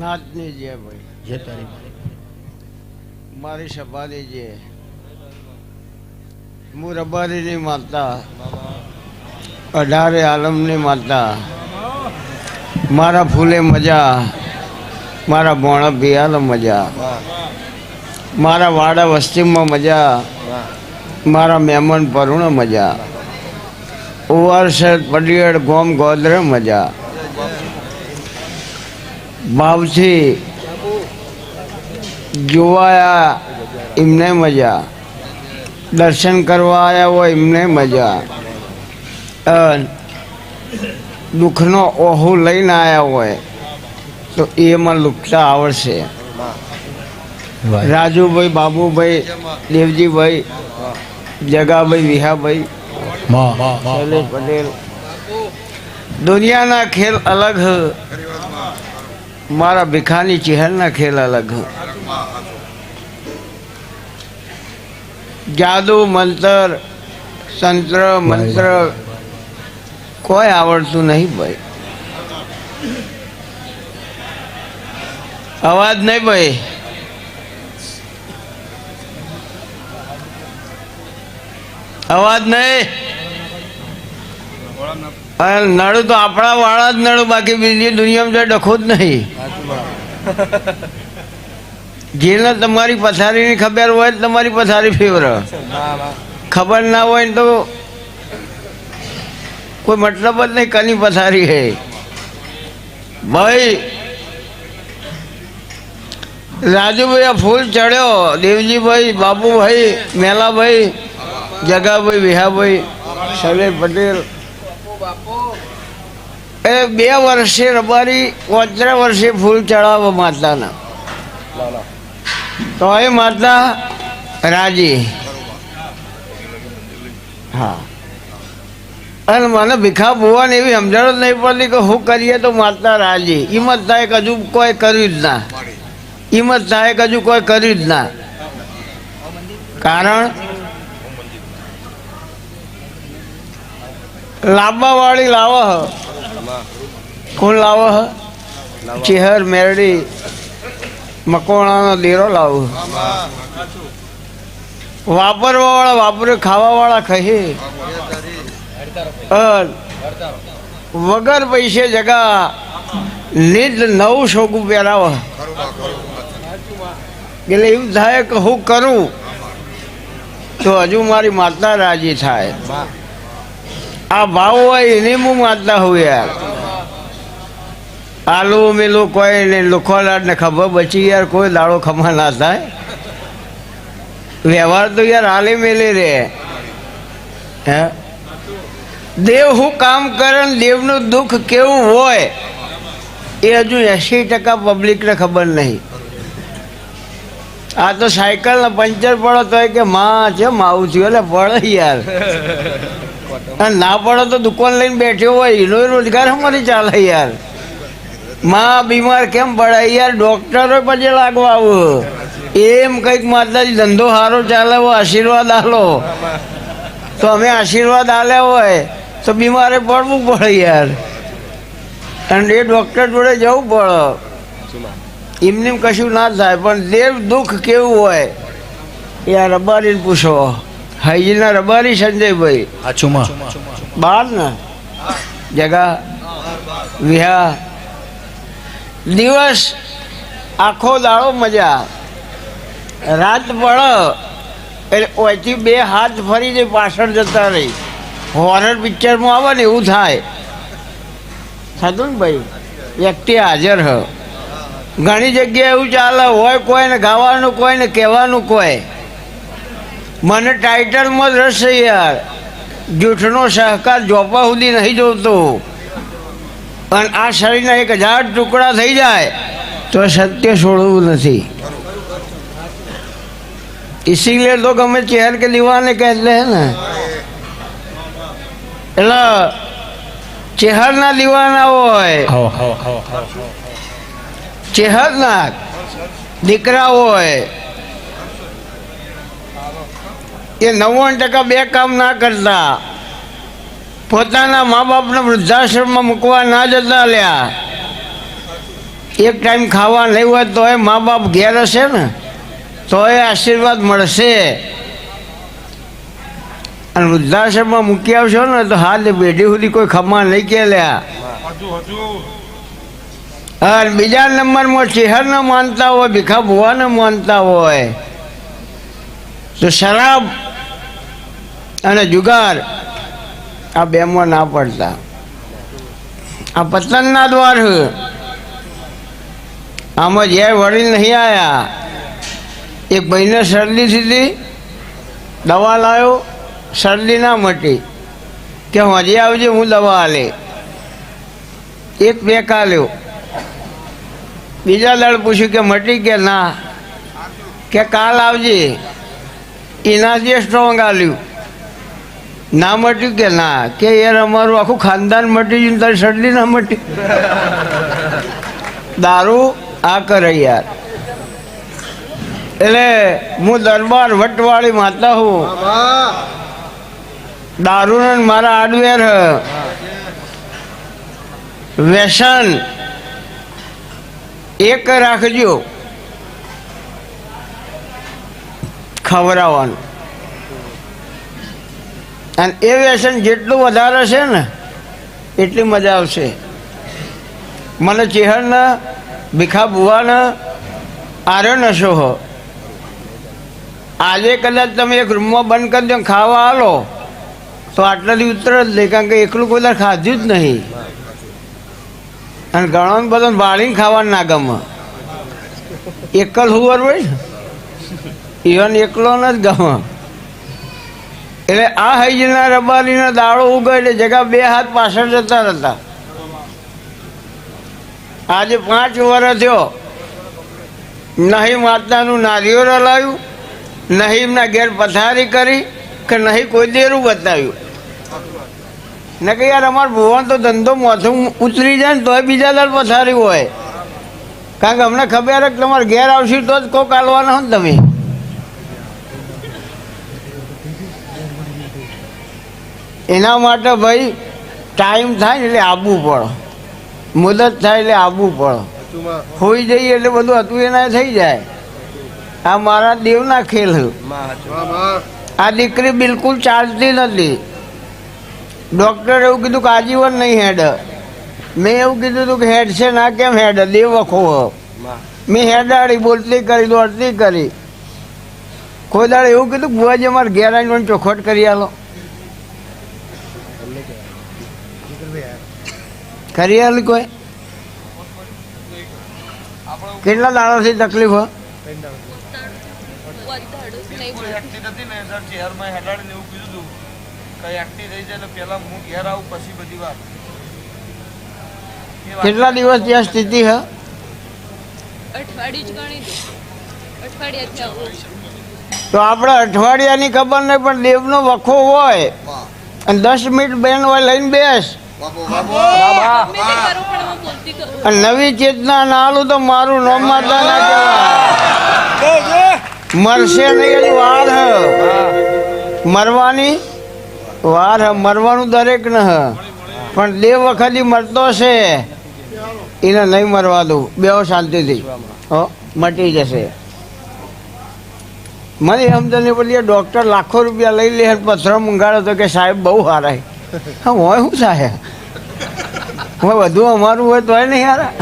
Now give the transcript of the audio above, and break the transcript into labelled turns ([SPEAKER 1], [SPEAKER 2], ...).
[SPEAKER 1] નાચની જે ભાઈ
[SPEAKER 2] જે તારી
[SPEAKER 1] મારી સભાની જે હું રબારીની માતા 18 આલમની માતા મારા ફૂલે મજા મારા ભોણા પિયાલ મજા મારા વાડા વસ્તીમાં મજા મારા મહેમાન પરુણ મજા ઉવારસર પડિયડ ગોમ ગોદરે મજા ભાવથી જોવાયા એમને મજા દર્શન કરવા આવ્યા હોય એમને મજા દુઃખનો ઓહુ લઈને આવ્યા હોય તો એમાં લુકતા આવડશે રાજુભાઈ બાબુભાઈ દેવજીભાઈ જગાભાઈ વિહાભાઈ શૈલેષ પટેલ દુનિયાના ખેલ અલગ હ મારા ભીખાની ચહેરના ખેલ અલગ હ જાદુ મંત્ર તંત્ર મંત્ર કોઈ આવડતું નહીં ભાઈ અવાજ નહીં ભાઈ અવાજ નહીં નડું તો આપણા વાળા જ નડું બાકી બીજી દુનિયામાં જો ડખો જ નહીં જેને તમારી પથારીની ખબર હોય તમારી પથારી ફેવર ખબર ના હોય ને તો કોઈ મતલબ જ નહીં કની પથારી હે ભાઈ રાજુભાઈ આ ફૂલ ચડ્યો દેવજીભાઈ બાબુભાઈ મેલાભાઈ જગાભાઈ વિહાભાઈ શૈલેષ પટેલ એ 2 વર્ષે રબારી 3 વર્ષે ફૂલ ચડાવો માતાના તો એ માતા રાજી હા અને મને ભીખા ભુવાને એવી સમજણ જ નહીં પડતી કે હું કરીએ તો માતા રાજી હિંમત થાય કે હજુ કોઈ કર્યું જ ના હિંમત થાય કે હજુ કોઈ કર્યું જ ના કારણ લાંબા વાળી લાવો હ કોણ લાવો હ ચેહર મેરડી મકોણાનો દેરો લાવું વાપરવા વાળા વાપરે ખાવા વાળા કહે વગર પૈસે જગા નિજ નવું શોગું પહેરાવ એટલે એવું થાય કે હું કરું તો હજુ મારી માતા રાજી થાય આ ભાવ હોય એને હું માતા હું યાર આલુ મેલું કોઈ ને લોખોલાડ ને ખબર બચી યાર કોઈ દાડો ખમા ના થાય વ્યવહાર તો યાર હાલે મેલે રે હે દેવ હું કામ કરે ને દેવનું દુઃખ કેવું હોય એ હજુ 80% પબ્લિકને ખબર નહીં આ તો સાયકલને પંચર પડો તો કે માં છે આવું થયું એટલે પડે યાર અને ના પડો તો દુકાન લઈને બેઠ્યો હોય એનો રોજગાર અમારી ચાલે યાર માં બીમાર કેમ પડે યાર ડોક્ટરો પછી લાગવા આવું એમ કંઈક માતાજી ધંધો સારો ચાલે હોય આશીર્વાદ આલો તો અમે આશીર્વાદ આલ્યા હોય તો બીમારે પડવું પડે યાર અને એ ડૉક્ટર જોડે જવું પડે એમને કશું ના થાય પણ દેવ દુઃખ કેવું હોય એ આ રબારીને પૂછો હૈજીના રબારી સંજયભાઈ બાર ને જગા વિહા દિવસ આખો દાડો મજા રાત પડે એટલે ઓયથી 2 હાથ ફરી જાય પાછળ જતા રહી હોરર પિક્ચરમાં આવે ને એવું થાય થતું ને ભાઈ વ્યક્તિ હાજર હ ઘણી જગ્યાએ એવું ચાલે હોય કોઈને ગાવાનું કોઈને કહેવાનું કોઈ મને ટાઇટલમાં જ રસ છે યાર જૂઠનો સહકાર જોપા સુધી નહીં જોતો અને આ શરીરના 1000 ટુકડા થઈ જાય તો સત્ય છોડવું નથી इसीलिए लोग हमें चेहर के दीवाने कहते हैं ना એટલે ચેહરના દીવાના હોય ચેહરના દીકરા હોય એ 99% બે કામ ના કરતા પોતાના મા બાપને વૃદ્ધાશ્રમમાં મૂકવા ના જતા લ્યા એક ટાઈમ ખાવા નહીં હોય તોય મા બાપ ઘેર હશે ને તોય આશીર્વાદ મળશે. અને વૃદ્ધાશ્રમમાં મૂકી આવશો ને તો હાલ પેઢી સુધી કોઈ ખમા નહીં કે લ્યા. હા, બીજા નંબરમાં ચેહરને માનતા હોય, ભીખા ભુવાને માનતા હોય તો શરાબ અને જુગાર આ બેમાં ના પડતા. આ પતનના દ્વાર આમાં જે વળી નહીં આવ્યા. એક ભાઈને શરદી થતી, દવા લાવ્યો, શરદી ના મટી, કે હજી આવજે હું દવા આલે. એક બે કાલ્યો, બીજા દાડ પૂછ્યું કે મટી કે ના, કે કાલ આવજે. એનાથી સ્ટ્રોંગ આલ્યું, ના મટ્યું કે ના, કે યાર અમારું આખું ખાનદાન મટી ગયું તારી શરદી ના મટી. દારૂ આ કરે યાર. એટલે હું દરબાર વટવાળી માતા હું. દારૂ મારા આડવેર વ્યસન એક રાખજો, ખવડાવવાનું. અને એ વ્યસન જેટલું વધારે છે ને એટલી મજા આવશે. મને ચેહરને ભીખા ભુવાને આર્યો નશો હો. આજે કદાચ તમે એક રૂમમાં બંધ કરી દો, ખાવા આલો તો આટલાથી ઉતર જ નહીં, કારણ કે એકલું કોઈ દર ખાધું જ નહીં. અને ઘણો બધો વાળીને ખાવાનું ના ગમે. એકલ હુવર હોય ને ઇવન એકલો ન જ ગમે. એટલે આ હૈજના રબારીનો દાડો ઉગે એટલે જગા બે હાથ પાછળ જતા હતા. આજે 5 વર્ષ થયો, નહીં માતાનું નારિયેળ હલાવ્યું, નહીં એમના ઘેર પથારી કરી, કે નહીં કોઈ દેરું બતાવ્યું. ને કે યાર અમારા ભુવન તો ધંધો મોથું ઉતરી જાય ને તોય બીજા દર પથારી હોય, કારણ કે અમને ખબર કે તમારે ઘેર આવશે તો જ કોક આલવાના હો ને તમે. એના માટે ભાઈ ટાઈમ થાય ને એટલે આવવું પડે, મુદત થાય એટલે આવવું પડે. હોઈ જઈએ એટલે બધું હતું એના થઈ જાય. આ મારા દેવના ખેલ. આ દીકરી બિલકુલ ચાલતી નથી. ડૉક્ટરે એવું કીધું કે આજીવન નહીં હેડ. મેં એવું કીધું હતું કે હેડ છે ના, કેમ હેડ? દેવ વખો. મેં હેડાડી, બોલતી કરી, દોડતી કરી. કોઈ દાડે એવું કીધું બુવાજી અમારે ઘેર આવીને ચોખવટ કરી આલો. કરી આલી કોઈ? કેટલા દાડાથી તકલીફ હોય? કેટલા દિવસ ત્યાં સ્થિતિ હ? તો આપણે અઠવાડિયાની ખબર નહીં, પણ દેવનો વખો હોય અને 10 મિનિટ બેન હોય લઈને બેસ. નવી ચેતના નાલું તો મારું નામ માતા ના કહેવાય. મરશે નહીં, હજુ વાર હ. મરવાની વાર હ, મરવાનું દરેક ને હ, પણ દેવ વખત મરતો છે એને નહીં મરવા દઉં. બેહો શાંતિથી, મટી જશે. મને સમજણ પડી ડૉક્ટર લાખો રૂપિયા લઈ લે, પથરો મંગાડો તો કે સાહેબ બહુ સારા. હા હોય શું સાહેબ, હવે બધું અમારું હોય તો નહીં સારા.